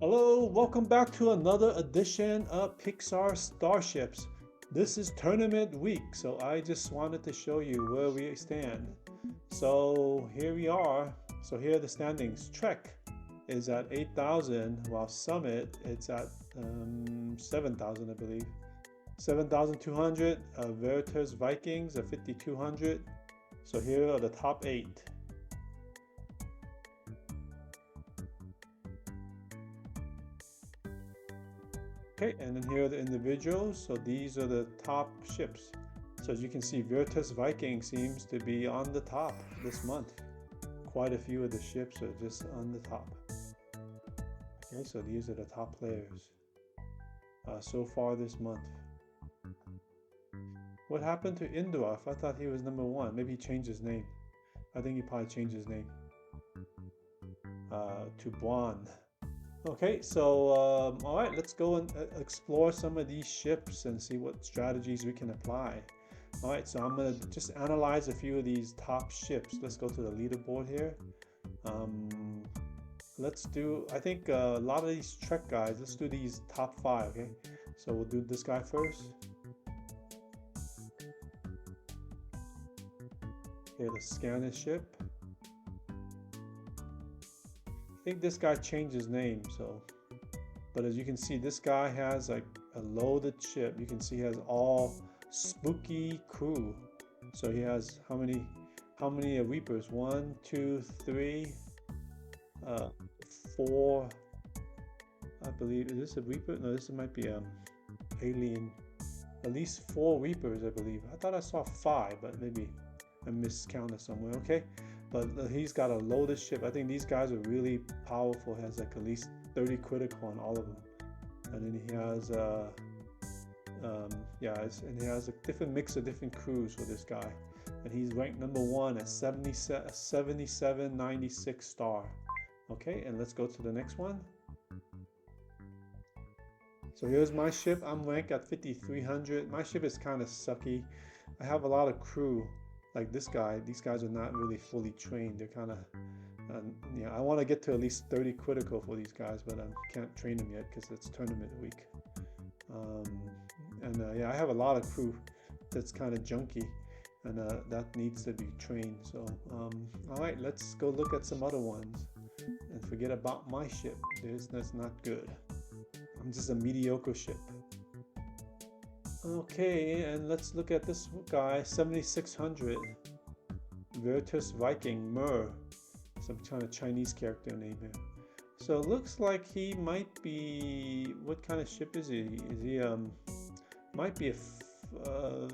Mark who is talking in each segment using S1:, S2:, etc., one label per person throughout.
S1: Hello, welcome back to another edition of Pixar Starships. This is tournament week, so I just wanted to show you where we stand. So here we are. So here are the standings. Trek is at 8,000, while Summit it's at 7,000, I believe. 7,200. Veritas Vikings at 5,200. So here are the top eight. Okay, and then here are the individuals. So these are the top ships. So as you can see, Veritas Viking seems to be on the top this month. Quite a few of the ships are just on the top. Okay, so these are the top players so far this month. What happened to Indorf? I thought he was number one. Maybe he changed his name. I think he probably changed his name to Buan. Okay, so all right, let's go and explore some of these ships and see what strategies we can apply. All right, so I'm gonna just analyze a few of these top ships. Let's go to the leaderboard here. Let's do, I think a lot of these Trek guys, let's do these top five, okay? So we'll do this guy first. Here, the scanner ship. I think this guy changed his name, so. But as you can see, this guy has like a loaded ship. You can see he has all spooky crew. So he has how many Reapers? 1, 2, 3, 4. I believe, is this a Reaper? No, this might be alien. At least 4 Reapers, I believe. I thought I saw 5, but maybe I miscounted somewhere. Okay, but he's got a loaded ship. I think these guys are really powerful. He has like at least 30 critical on all of them. And then he has and he has a different mix of different crews for this guy. And he's ranked number 1 at 7796 star. Okay, and let's go to the next one. So here's my ship. I'm ranked at 5,300. My ship is kind of sucky. I have a lot of crew. Like this guy, these guys are not really fully trained. They're kind of, I want to get to at least 30 critical for these guys, but I can't train them yet because it's tournament week. I have a lot of crew that's kind of junky, and that needs to be trained. So, all right, let's go look at some other ones and forget about my ship. That's not good. I'm just a mediocre ship. Okay, and let's look at this guy, 7600. Veritas Viking, Mer. Some kind of Chinese character name here. So it looks like he might be, what kind of ship is he? Is he, might be a, I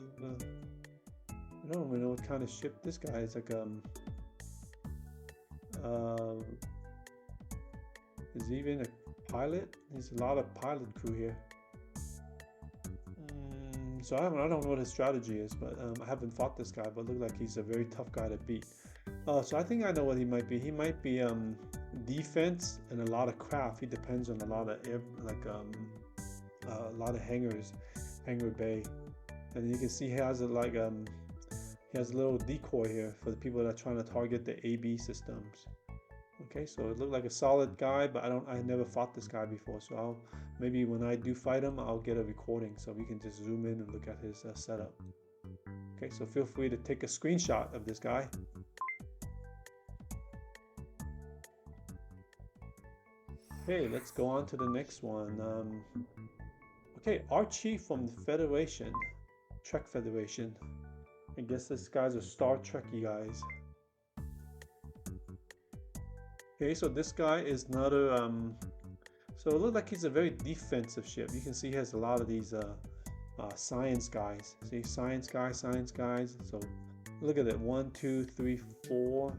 S1: don't even know what kind of ship this guy is. Like, is he even a pilot? There's a lot of pilot crew here. So I don't know what his strategy is, but I haven't fought this guy, but it looks like he's a very tough guy to beat. So I think I know what he might be. He might be defense and a lot of craft. He depends on a lot of a lot of hangars, hangar bay, and you can see he has he has a little decoy here for the people that are trying to target the AB systems. Okay, so it looked like a solid guy, but I never fought this guy before, so maybe when I do fight him, I'll get a recording so we can just zoom in and look at his setup. Okay, so feel free to take a screenshot of this guy. Okay, let's go on to the next one. Okay, Archie from the Federation, Trek Federation. I guess this guy's a Star Trekky guys. Okay, so this guy is another, so it looks like he's a very defensive ship. You can see he has a lot of these science guys. See, science guys. So look at it, 1, 2, 3, 4,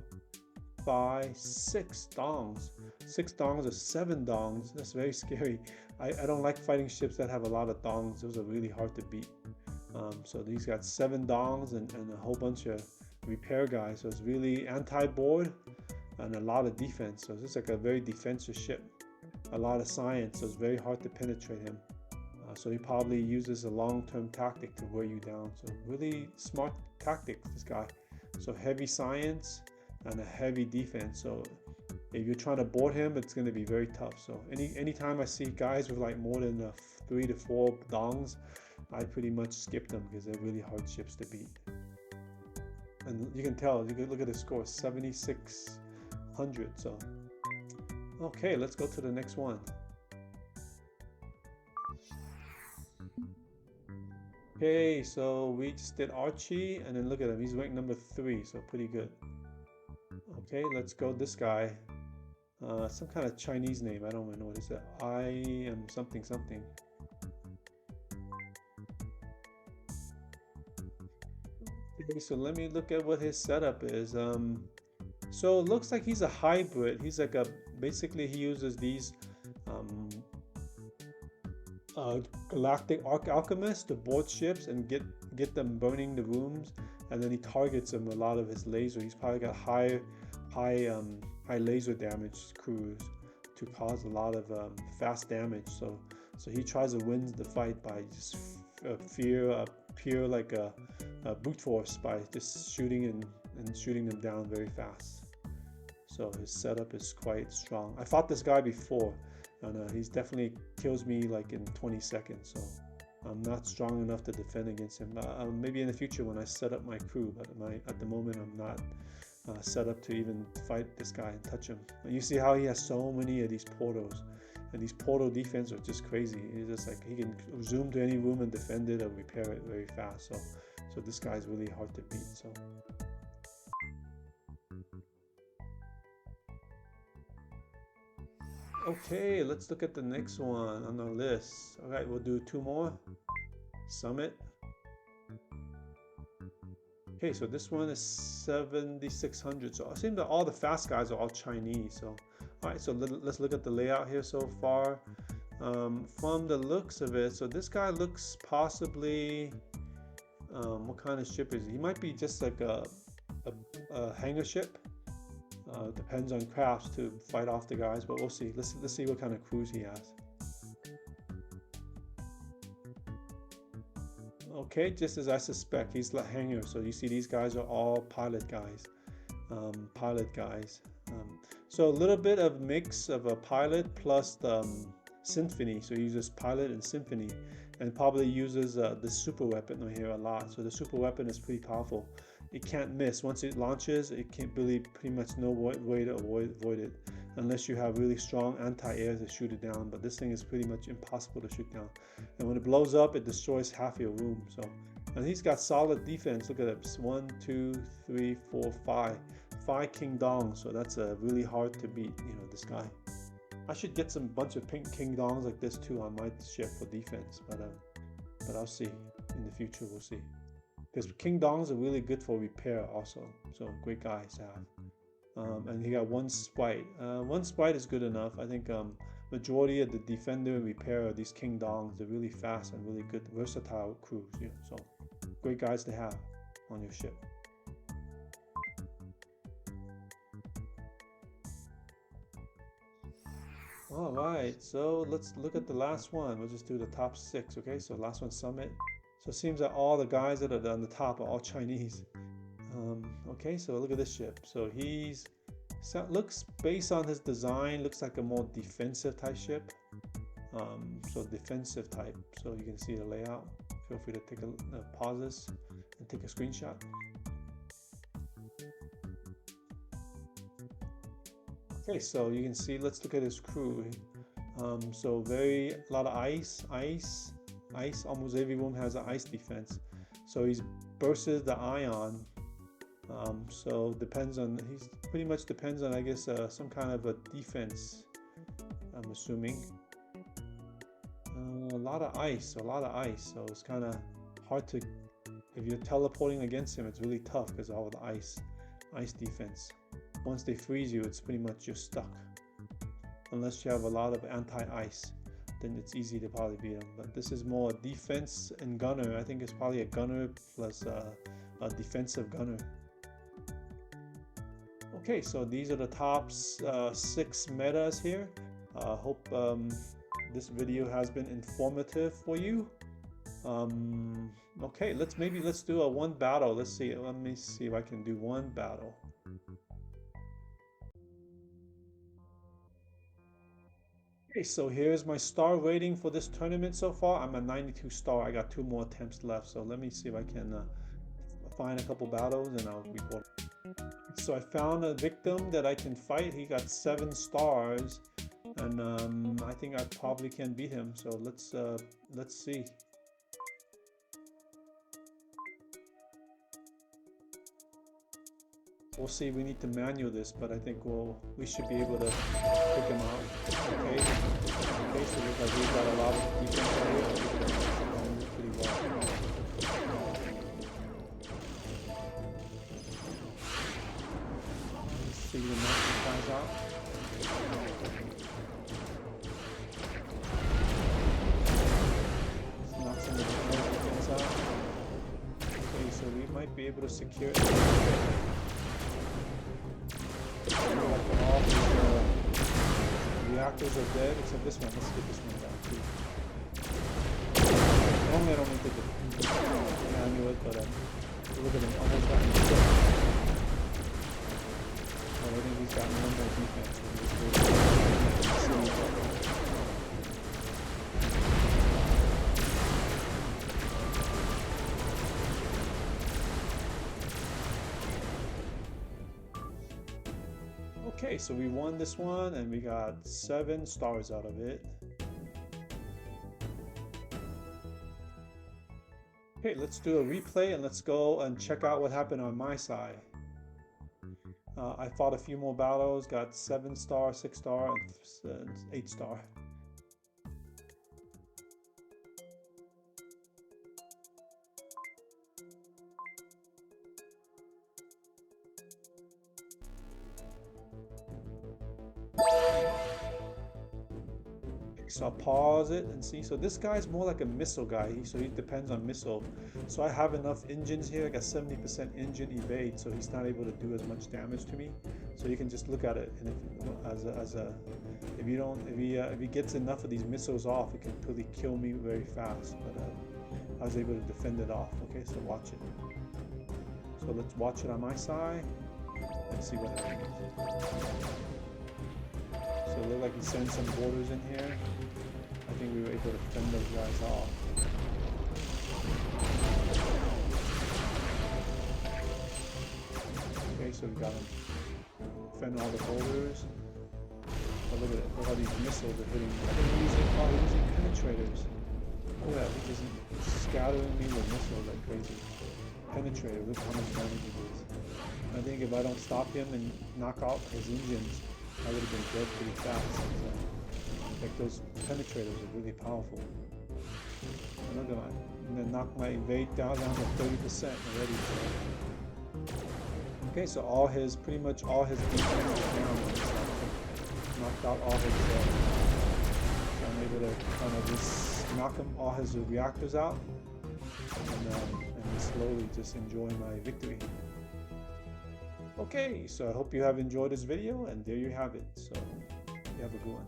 S1: 5, 6 dongs. 6 dongs or 7 dongs. That's very scary. I don't like fighting ships that have a lot of dongs. Those are really hard to beat. So these got 7 dongs and a whole bunch of repair guys. So it's really anti-board and a lot of defense. So it's like a very defensive ship. A lot of science, so it's very hard to penetrate him. So he probably uses a long-term tactic to wear you down. So really smart tactics, this guy. So heavy science and a heavy defense. So if you're trying to board him, it's going to be very tough. So anytime I see guys with like more than 3 to 4 dongs, I pretty much skip them because they're really hard ships to beat. And you can tell, you can look at the score, 7,600. So okay, let's go to the next one. Okay, so we just did Archie, and then look at him, he's ranked number 3, so pretty good. Okay, let's go this guy. Some kind of Chinese name, I don't even know what is it. I am something something. Okay, so let me look at what his setup is. So it looks like he's a hybrid. He's like basically he uses these galactic alchemists to board ships and get them burning the rooms, and then he targets them a lot of his laser. He's probably got high laser damage crews to cause a lot of fast damage. So he tries to win the fight by just pure like a brute force, by just shooting and shooting them down very fast. So his setup is quite strong. I fought this guy before, and he's definitely kills me like in 20 seconds. So I'm not strong enough to defend against him. Maybe in the future when I set up my crew, but at the moment I'm not set up to even fight this guy and touch him. And you see how he has so many of these portals, and these portal defense are just crazy. He's just like, he can zoom to any room and defend it or repair it very fast. So this guy is really hard to beat. So okay, let's look at the next one on the list. All right, we'll do 2 more. Summit. Okay, so this one is 7,600. So it seems that all the fast guys are all Chinese. So all right, so let's look at the layout here so far. From the looks of it, so this guy looks possibly, what kind of ship is he? He might be just like a hangar ship. Depends on crafts to fight off the guys, but we'll see. Let's see what kind of crews he has. Okay, just as I suspect, he's the hangar. So you see these guys are all pilot guys. So a little bit of mix of a pilot plus the symphony. So he uses pilot and symphony, and probably uses the super weapon over here a lot. So the super weapon is pretty powerful. It can't miss. Once it launches, it can't really pretty much no way to avoid it, unless you have really strong anti-air to shoot it down. But this thing is pretty much impossible to shoot down. And when it blows up, it destroys half your room. So, and he's got solid defense. Look at it. 1, 2, 3, 4, 5. 5 King Dongs. So that's really hard to beat. You know, this guy. I should get some bunch of pink King Dongs like this too on my ship for defense. But I'll see in the future. We'll see. Because King Dongs are really good for repair also. So great guys to have. And he got 1 Sprite. 1 Sprite is good enough. I think majority of the defender and repair are these King Dongs. They're really fast and really good, versatile crews. You know, so great guys to have on your ship. All right, so let's look at the last one. We'll just do the top 6. Okay, so last one, Summit. So it seems that all the guys that are on the top are all Chinese. Okay, so look at this ship. So looks, based on his design, looks like a more defensive type ship. So defensive type. So you can see the layout. Feel free to take pause this and take a screenshot. Okay, so you can see. Let's look at his crew. So a lot of ice. Almost every room has an ice defense. So he's bursted the ion. So he's pretty much depends on, I guess, some kind of a defense, I'm assuming. A lot of ice. So it's kind of hard to, if you're teleporting against him, it's really tough because of all the ice defense. Once they freeze you, it's pretty much you're stuck. Unless you have a lot of anti-ice, then it's easy to probably beat him. But this is more defense and gunner. I think it's probably a gunner plus a defensive gunner. Okay, so these are the top 6 metas here. Hope this video has been informative for you. Okay, let's do a 1 battle. Let me see if I can do 1 battle. Okay, so here's my star rating for this tournament so far. I'm at 92 star. I got 2 more attempts left. So let me see if I can find a couple battles and I'll report. So I found a victim that I can fight. He got 7 stars, and I think I probably can beat him. So let's see. We'll see. We need to manual this, but I think we should be able to pick him out. Okay. Okay. So looks like we've got a lot of defense right here. Pretty well. Let's see the next guys out. Let's knock some of the defense out. Okay, so we might be able to secure it. All these reactors are dead except this one. Let's get this one down too. Normally I don't need to manual it, but look at him, almost got him killed. Oh, I think he's gotten one more defense. Okay, so we won this one and we got 7 stars out of it. Okay, let's do a replay and let's go and check out what happened on my side. I fought a few more battles, got 7 star, 6 star, and 8 star. So I'll pause it and see. So this guy's more like a missile guy, so he depends on missile. So I have enough engines here. I got 70% engine evade, so he's not able to do as much damage to me. So you can just look at it, and if he gets enough of these missiles off, it can really kill me very fast. But I was able to defend it off. Okay, so watch it. So let's watch it on my side and see what happens. So it looked like he sent some borders in here. I think we were able to fend those guys off. Okay, so we got him fend all the borders. But look at it, look how these missiles are hitting. I think we're using penetrators. Oh yeah, he's scattering me with missiles like crazy. Penetrator, look how much damage it is. I think if I don't stop him and knock out his engines, I would have been dead pretty fast. Like those penetrators are really powerful. And look at my, and then knock my evade down to 30% already. Okay, so pretty much all his defense is down. Knocked out all his. So I'm able to kind of just knock all his reactors out, and slowly just enjoy my victory. Okay, so I hope you have enjoyed this video, and there you have it. So you have a good one.